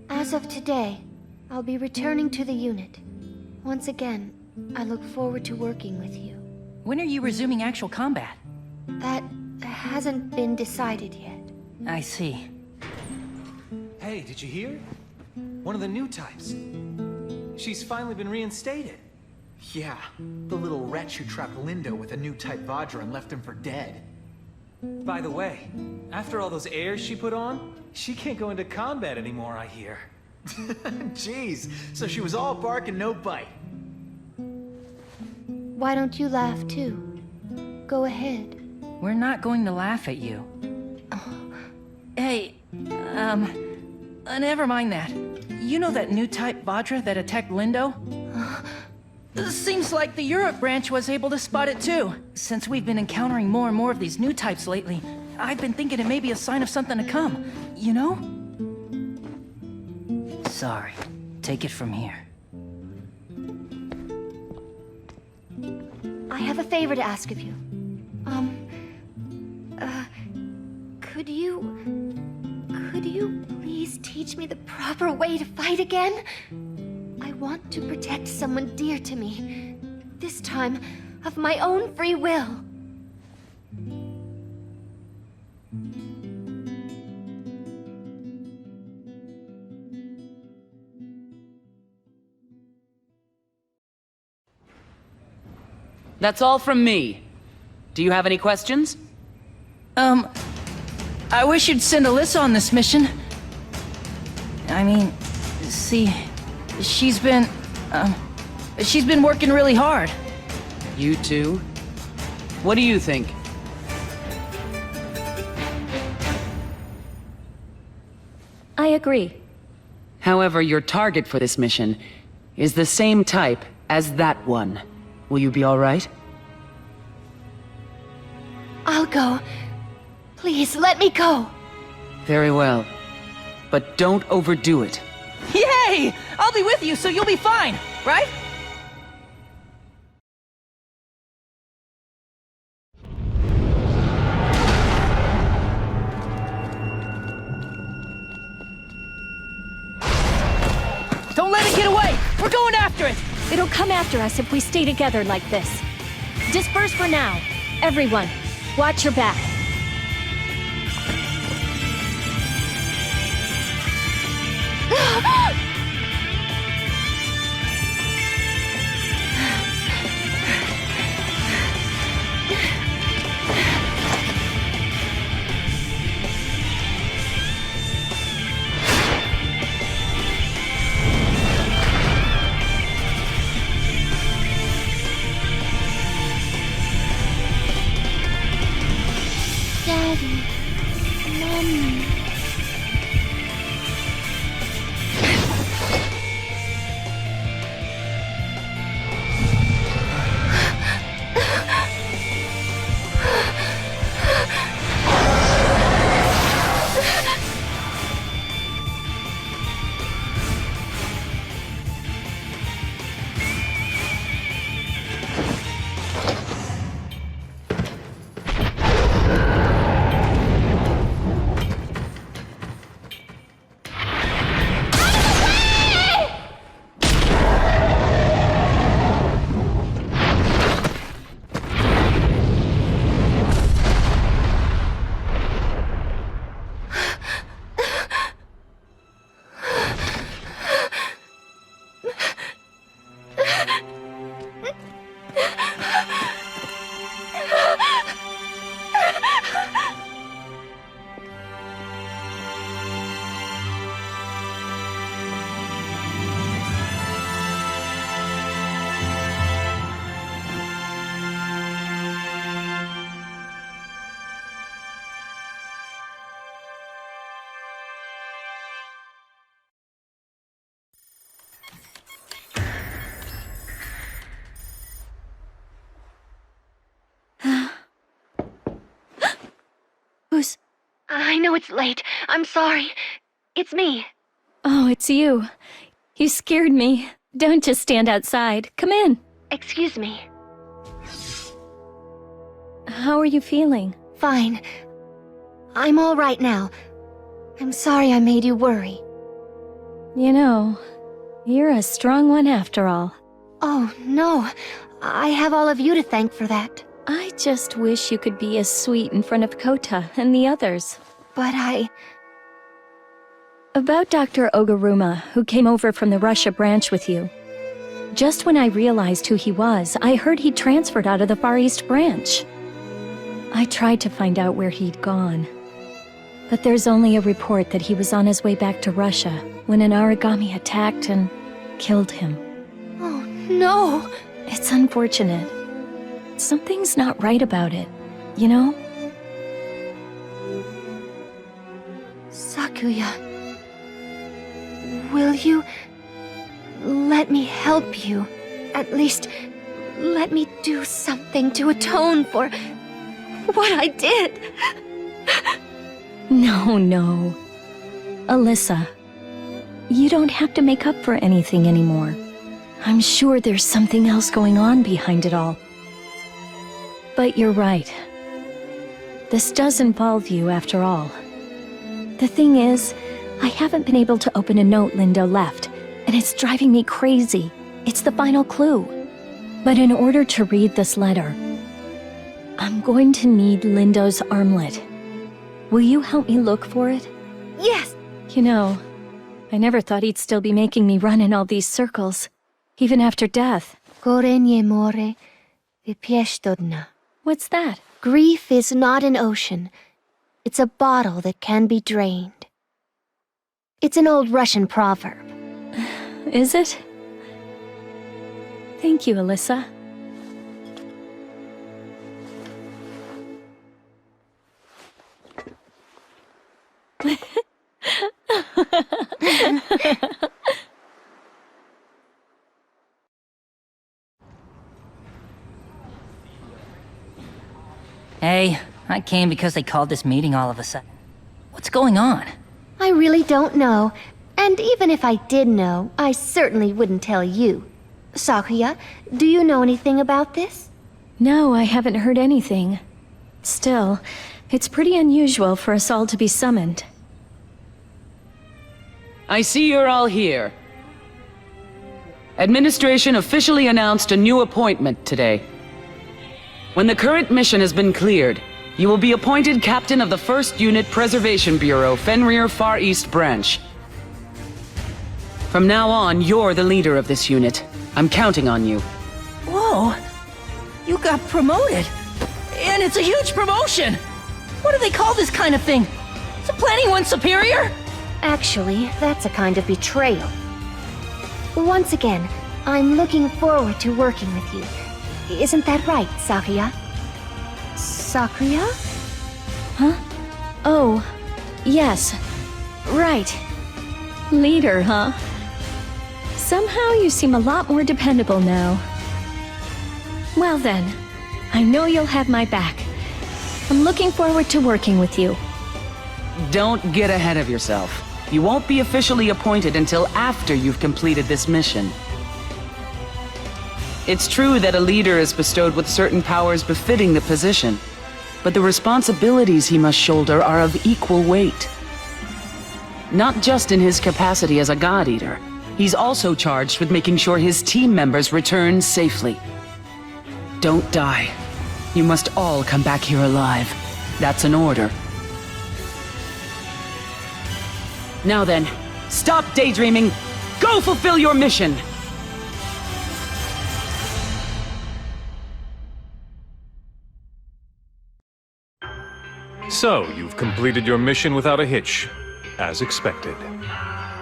As of today, I'll be returning to the unit. Once again, I look forward to working with you. When are you resuming actual combat? That hasn't been decided yet. I see. Hey, did you hear? One of the new types. She's finally been reinstated. Yeah, the little wretch who trapped Lindo with a new type Vajra and left him for dead. By the way, after all those airs she put on, she can't go into combat anymore, I hear. Jeez, so she was all bark and no bite. Why don't you laugh too? Go ahead. We're not going to laugh at you. Hey, never mind that. You know that new type Vajra that attacked Lindo? Seems like the Europe branch was able to spot it too. Since we've been encountering more and more of these new types lately, I've been thinking it may be a sign of something to come, you know? Sorry. Take it from here. I have a favor to ask of you. Could you please teach me the proper way to fight again? I want to protect someone dear to me. This time, of my own free will. That's all from me. Do you have any questions? I wish you'd send Alyssa on this mission. I mean, see, she's been working really hard. You too? What do you think? I agree. However, your target for this mission is the same type as that one. Will you be all right? I'll go. Please, let me go. Very well. But don't overdo it. Yay! I'll be with you, so you'll be fine, right? Don't let it get away! We're going after it! It'll come after us if we stay together like this. Disperse for now. Everyone, watch your back. Daddy, Mommy. Who's... I know it's late. I'm sorry. It's me. Oh, it's you. You scared me. Don't just stand outside. Come in. Excuse me. How are you feeling? Fine. I'm all right now. I'm sorry I made you worry. You know, you're a strong one after all. Oh, no. I have all of you to thank for that. I just wish you could be as sweet in front of Kota and the others. But About Dr. Oguruma, who came over from the Russia branch with you. Just when I realized who he was, I heard he'd transferred out of the Far East branch. I tried to find out where he'd gone. But there's only a report that he was on his way back to Russia when an origami attacked and killed him. Oh, no. It's unfortunate. Something's not right about it, you know? Sakuya, will you let me help you? At least, let me do something to atone for what I did. No. Alyssa, you don't have to make up for anything anymore. I'm sure there's something else going on behind it all. But you're right. This does involve you after all. The thing is, I haven't been able to open a note Lindo left, and it's driving me crazy. It's the final clue. But in order to read this letter, I'm going to need Lindo's armlet. Will you help me look for it? Yes. You know, I never thought he'd still be making me run in all these circles, even after death. Gorenye more, vypieshtodna. What's that? Grief is not an ocean. It's a bottle that can be drained. It's an old Russian proverb. Is it? Thank you, Alyssa. Hey, I came because they called this meeting all of a sudden. What's going on? I really don't know. And even if I did know, I certainly wouldn't tell you. Sakuya, do you know anything about this? No, I haven't heard anything. Still, it's pretty unusual for us all to be summoned. I see you're all here. Administration officially announced a new appointment today. When the current mission has been cleared, you will be appointed captain of the 1st Unit Preservation Bureau, Fenrir Far East Branch. From now on, you're the leader of this unit. I'm counting on you. Whoa! You got promoted! And it's a huge promotion! What do they call this kind of thing? Is it planning one superior? Actually, that's a kind of betrayal. Once again, I'm looking forward to working with you. Isn't that right, Sakuya? Sakuya? Huh? Oh, yes. Right. Leader, huh? Somehow you seem a lot more dependable now. Well then, I know you'll have my back. I'm looking forward to working with you. Don't get ahead of yourself. You won't be officially appointed until after you've completed this mission. It's true that a leader is bestowed with certain powers befitting the position, but the responsibilities he must shoulder are of equal weight. Not just in his capacity as a God Eater, he's also charged with making sure his team members return safely. Don't die. You must all come back here alive. That's an order. Now then, stop daydreaming! Go fulfill your mission! So, you've completed your mission without a hitch, as expected.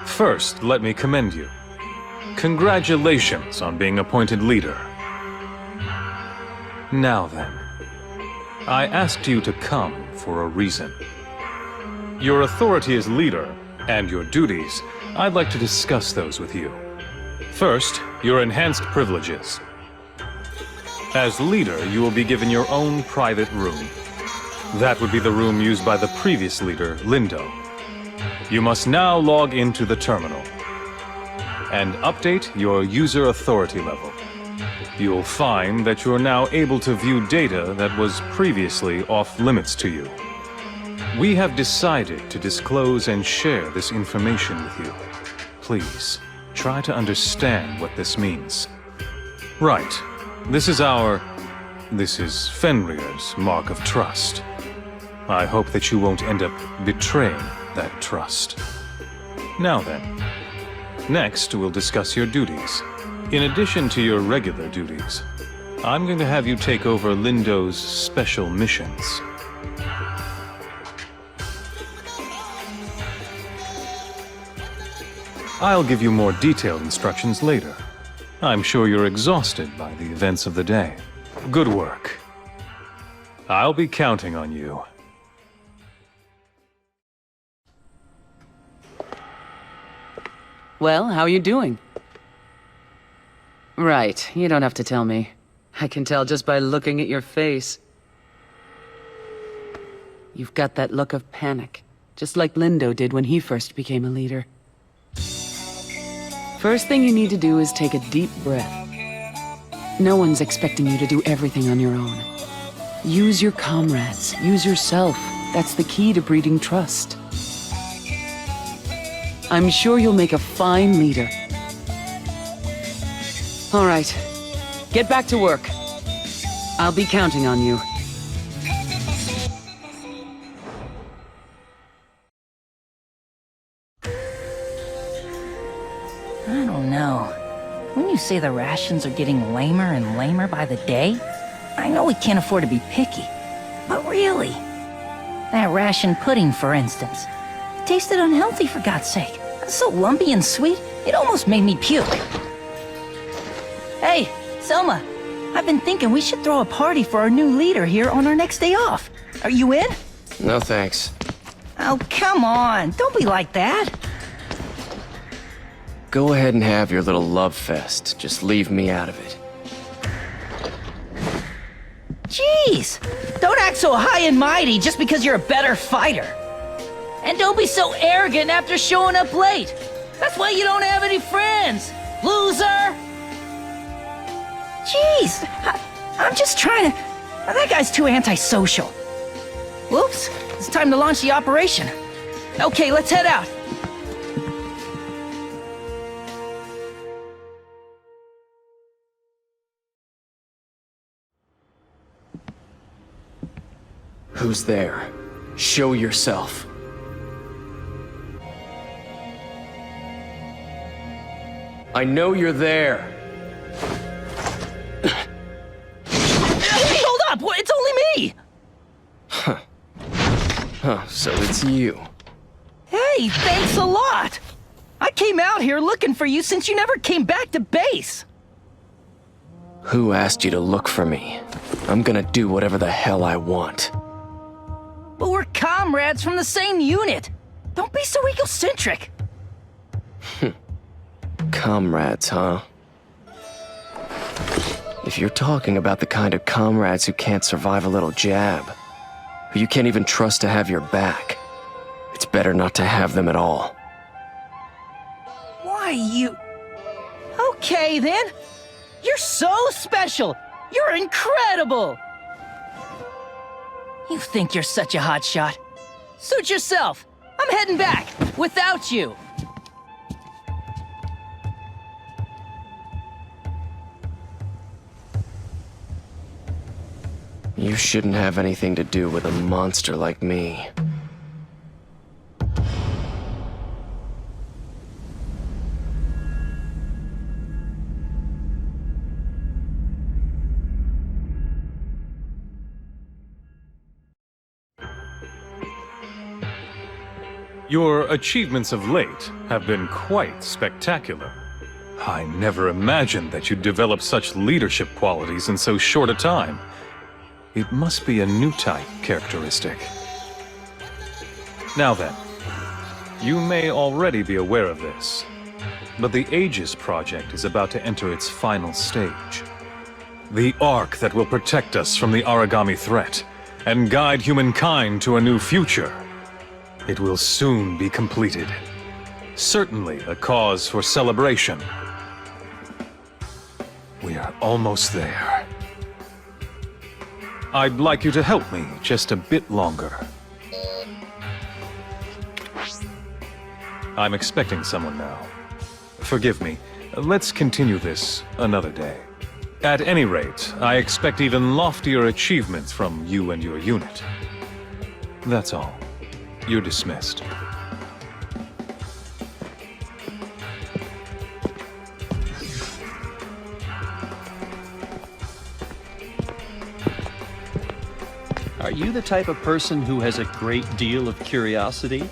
First, let me commend you. Congratulations on being appointed leader. Now then, I asked you to come for a reason. Your authority as leader, and your duties, I'd like to discuss those with you. First, your enhanced privileges. As leader, you will be given your own private room. That would be the room used by the previous leader, Lindo. You must now log into the terminal and update your user authority level. You'll find that you're now able to view data that was previously off limits to you. We have decided to disclose and share this information with you. Please, try to understand what this means. Right. This is Fenrir's mark of trust. I hope that you won't end up betraying that trust. Now then, next we'll discuss your duties. In addition to your regular duties, I'm going to have you take over Lindo's special missions. I'll give you more detailed instructions later. I'm sure you're exhausted by the events of the day. Good work. I'll be counting on you. Well, how are you doing? Right, you don't have to tell me. I can tell just by looking at your face. You've got that look of panic, just like Lindo did when he first became a leader. First thing you need to do is take a deep breath. No one's expecting you to do everything on your own. Use your comrades, use yourself. That's the key to breeding trust. I'm sure you'll make a fine leader. All right, get back to work. I'll be counting on you. I don't know. When you say the rations are getting lamer and lamer by the day, I know we can't afford to be picky. But really, that ration pudding, for instance, it tasted unhealthy for God's sake. It's so lumpy and sweet, it almost made me puke. Hey, Selma, I've been thinking we should throw a party for our new leader here on our next day off. Are you in? No thanks. Oh, come on, don't be like that. Go ahead and have your little love fest. Just leave me out of it. Jeez, don't act so high and mighty just because you're a better fighter. And don't be so arrogant after showing up late. That's why you don't have any friends, loser! Jeez, I'm just trying to... That guy's too antisocial. Whoops, it's time to launch the operation. Okay, let's head out. Who's there? Show yourself. I know you're there. Hey, hold up! It's only me! Huh, so it's you. Hey, thanks a lot! I came out here looking for you since you never came back to base. Who asked you to look for me? I'm gonna do whatever the hell I want. But we're comrades from the same unit. Don't be so egocentric. Comrades, huh? If you're talking about the kind of comrades who can't survive a little jab, who you can't even trust to have your back, it's better not to have them at all. Why, you... Okay, then. You're so special. You're incredible. You think you're such a hotshot. Suit yourself. I'm heading back, without you. You shouldn't have anything to do with a monster like me. Your achievements of late have been quite spectacular. I never imagined that you'd develop such leadership qualities in so short a time. It must be a new type characteristic. Now then, you may already be aware of this, but the Aegis project is about to enter its final stage. The arc that will protect us from the origami threat and guide humankind to a new future. It will soon be completed. Certainly a cause for celebration. We are almost there. I'd like you to help me just a bit longer. I'm expecting someone now. Forgive me. Let's continue this another day. At any rate, I expect even loftier achievements from you and your unit. That's all. You're dismissed. Are you the type of person who has a great deal of curiosity?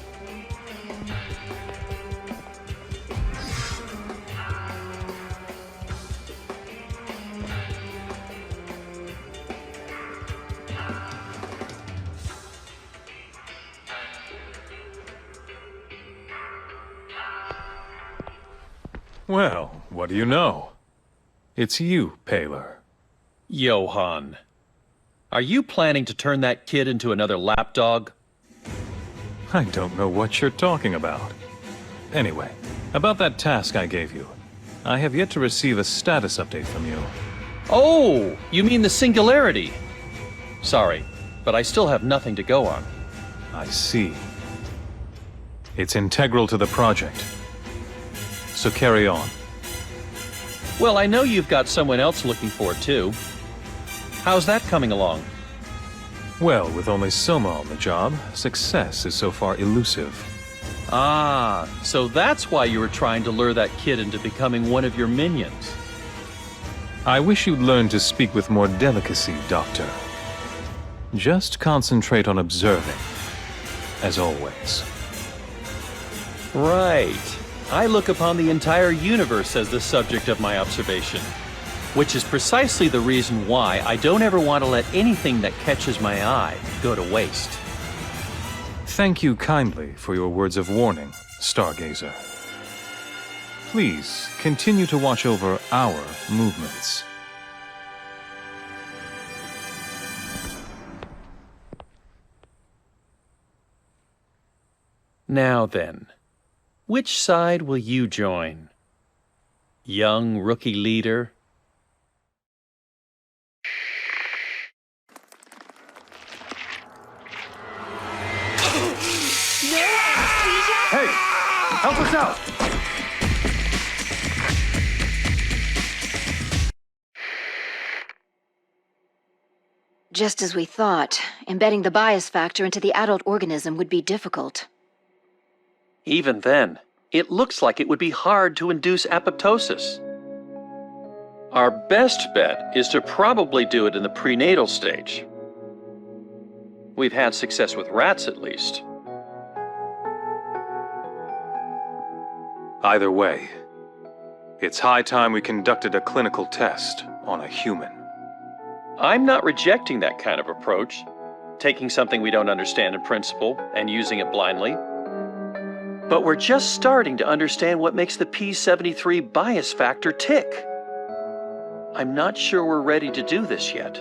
Well, what do you know? It's you, Paler. Johann, are you planning to turn that kid into another lapdog? I don't know what you're talking about. Anyway, about that task I gave you. I have yet to receive a status update from you. Oh, you mean the singularity? Sorry, but I still have nothing to go on. I see. It's integral to the project. So carry on. Well, I know you've got someone else looking for it too. How's that coming along? Well, with only Soma on the job, success is so far elusive. Ah, so that's why you were trying to lure that kid into becoming one of your minions. I wish you'd learn to speak with more delicacy, Doctor. Just concentrate on observing, as always. Right. I look upon the entire universe as the subject of my observation, which is precisely the reason why I don't ever want to let anything that catches my eye go to waste. Thank you kindly for your words of warning, Stargazer. Please continue to watch over our movements. Now then, which side will you join? Young rookie leader? Hey! Help us out! Just as we thought, embedding the bias factor into the adult organism would be difficult. Even then, it looks like it would be hard to induce apoptosis. Our best bet is to probably do it in the prenatal stage. We've had success with rats, at least. Either way, it's high time we conducted a clinical test on a human. I'm not rejecting that kind of approach, taking something we don't understand in principle and using it blindly. But we're just starting to understand what makes the P73 bias factor tick. I'm not sure we're ready to do this yet.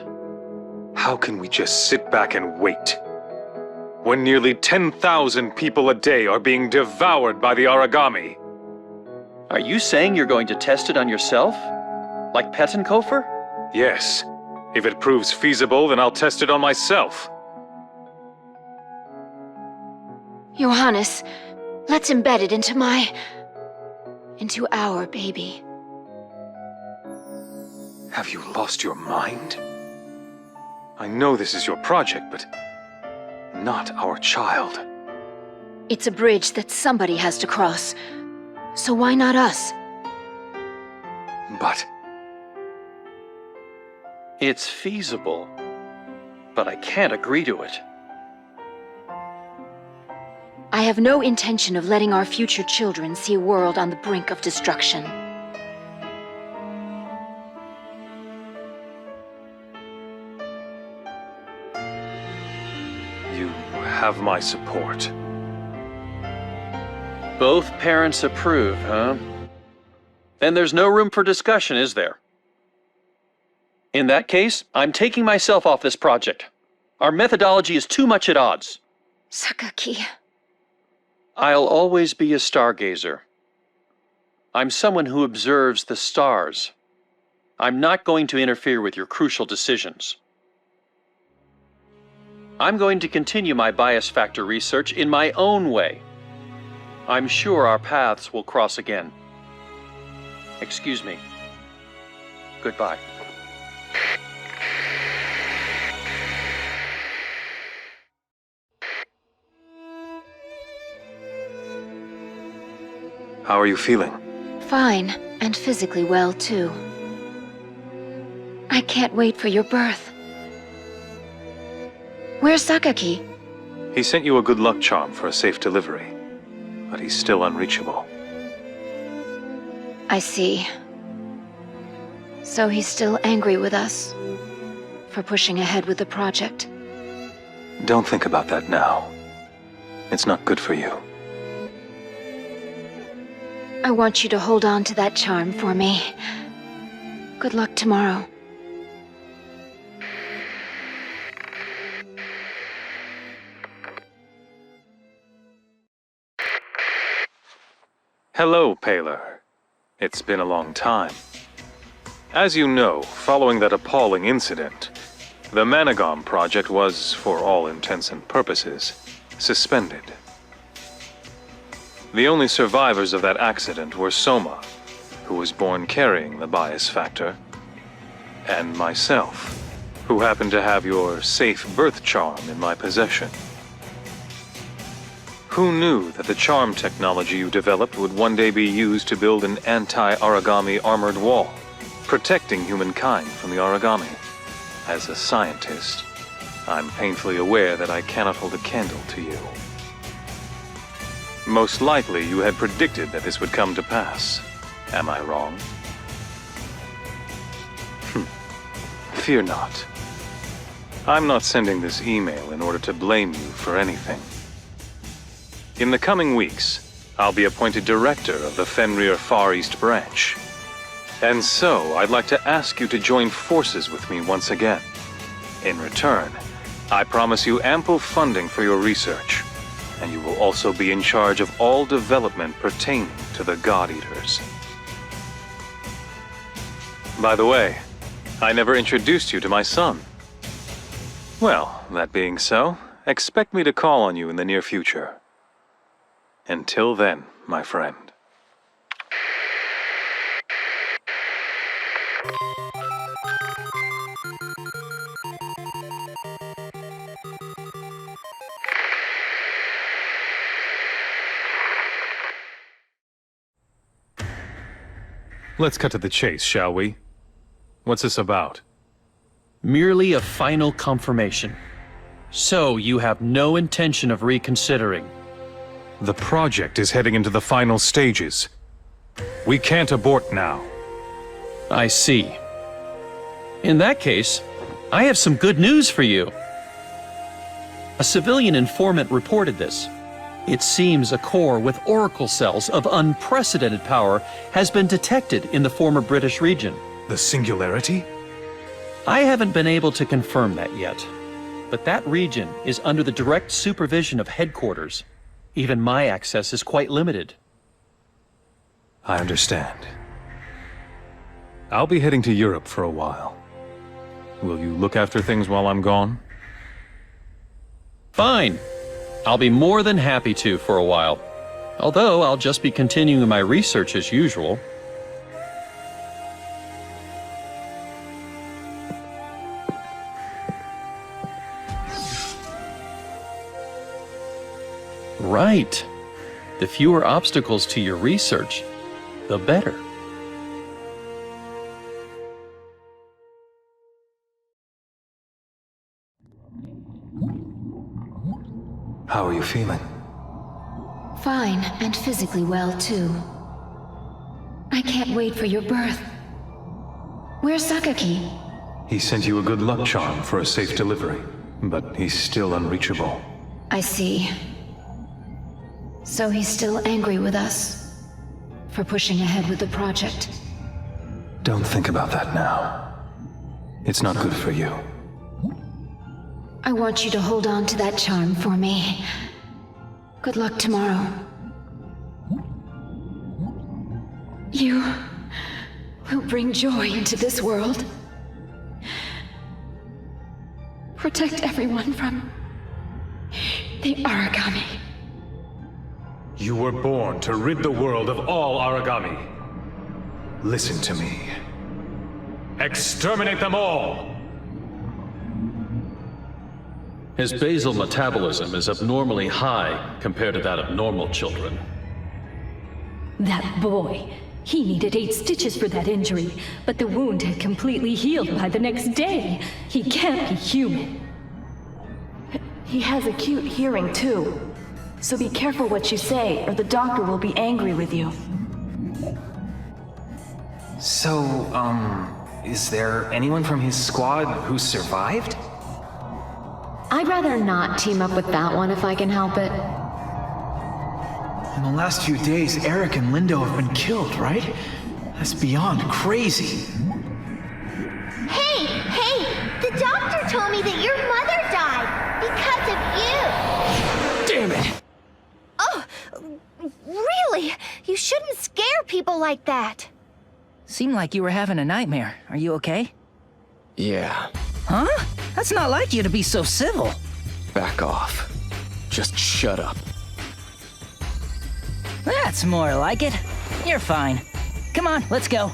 How can we just sit back and wait? When nearly 10,000 people a day are being devoured by the origami. Are you saying you're going to test it on yourself? Like Pettenkofer? Yes. If it proves feasible, then I'll test it on myself. Johannes, let's embed it into our baby. Have you lost your mind? I know this is your project, but not our child. It's a bridge that somebody has to cross. So why not us? But it's feasible, but I can't agree to it. I have no intention of letting our future children see a world on the brink of destruction. you have my support. Both parents approve, huh? Then there's no room for discussion, is there? In that case, I'm taking myself off this project. Our methodology is too much at odds. Sakaki. I'll always be a stargazer. I'm someone who observes the stars. I'm not going to interfere with your crucial decisions. I'm going to continue my bias factor research in my own way. I'm sure our paths will cross again. Excuse me. Goodbye. How are you feeling? Fine, and physically well, too. I can't wait for your birth. Where's Sakaki? He sent you a good luck charm for a safe delivery, but he's still unreachable. I see. So he's still angry with us for pushing ahead with the project. Don't think about that now. It's not good for you. I want you to hold on to that charm for me. Good luck tomorrow. Hello, Paler. It's been a long time. As you know, following that appalling incident, the Managom project was, for all intents and purposes, suspended. The only survivors of that accident were Soma, who was born carrying the bias factor, and myself, who happened to have your safe birth charm in my possession. Who knew that the charm technology you developed would one day be used to build an anti-origami armored wall, protecting humankind from the origami? As a scientist, I'm painfully aware that I cannot hold a candle to you. Most likely you had predicted that this would come to pass. Am I wrong? Fear not. I'm not sending this email in order to blame you for anything. In the coming weeks, I'll be appointed director of the Fenrir Far East branch. And so, I'd like to ask you to join forces with me once again. In return, I promise you ample funding for your research, and you will also be in charge of all development pertaining to the God Eaters. By the way, I never introduced you to my son. Well, that being so, expect me to call on you in the near future. Until then, my friend. Let's cut to the chase, shall we? What's this about? Merely a final confirmation. So you have no intention of reconsidering? The project is heading into the final stages. We can't abort now. I see. In that case, I have some good news for you. A civilian informant reported this. It seems a core with oracle cells of unprecedented power has been detected in the former British region. The Singularity? I haven't been able to confirm that yet, but that region is under the direct supervision of headquarters. Even my access is quite limited. I understand. I'll be heading to Europe for a while. Will you look after things while I'm gone? Fine. I'll be more than happy to for a while. Although I'll just be continuing my research as usual. Right. The fewer obstacles to your research, the better. How are you feeling? Fine, and physically well, too. I can't wait for your birth. Where's Sakaki? He sent you a good luck charm for a safe delivery, but he's still unreachable. I see. So he's still angry with us for pushing ahead with the project. Don't think about that now. It's not good for you. I want you to hold on to that charm for me. Good luck tomorrow. You will bring joy into this world. Protect everyone from the origami. You were born to rid the world of all origami. Listen to me. Exterminate them all! His basal metabolism is abnormally high compared to that of normal children. That boy. He needed 8 stitches for that injury, but the wound had completely healed by the next day. He can't be human. He has acute hearing, too. So be careful what you say, or the doctor will be angry with you. So, is there anyone from his squad who survived? I'd rather not team up with that one if I can help it. In the last few days, Eric and Lindo have been killed, right? That's beyond crazy. Hey, the doctor told me that your mother died because of you. Damn it! Oh, really? You shouldn't scare people like that. Seemed like you were having a nightmare. Are you okay? Yeah, Huh? That's not like you to be so civil. back off. Just shut up. That's more like it. You're fine. Come on, let's go.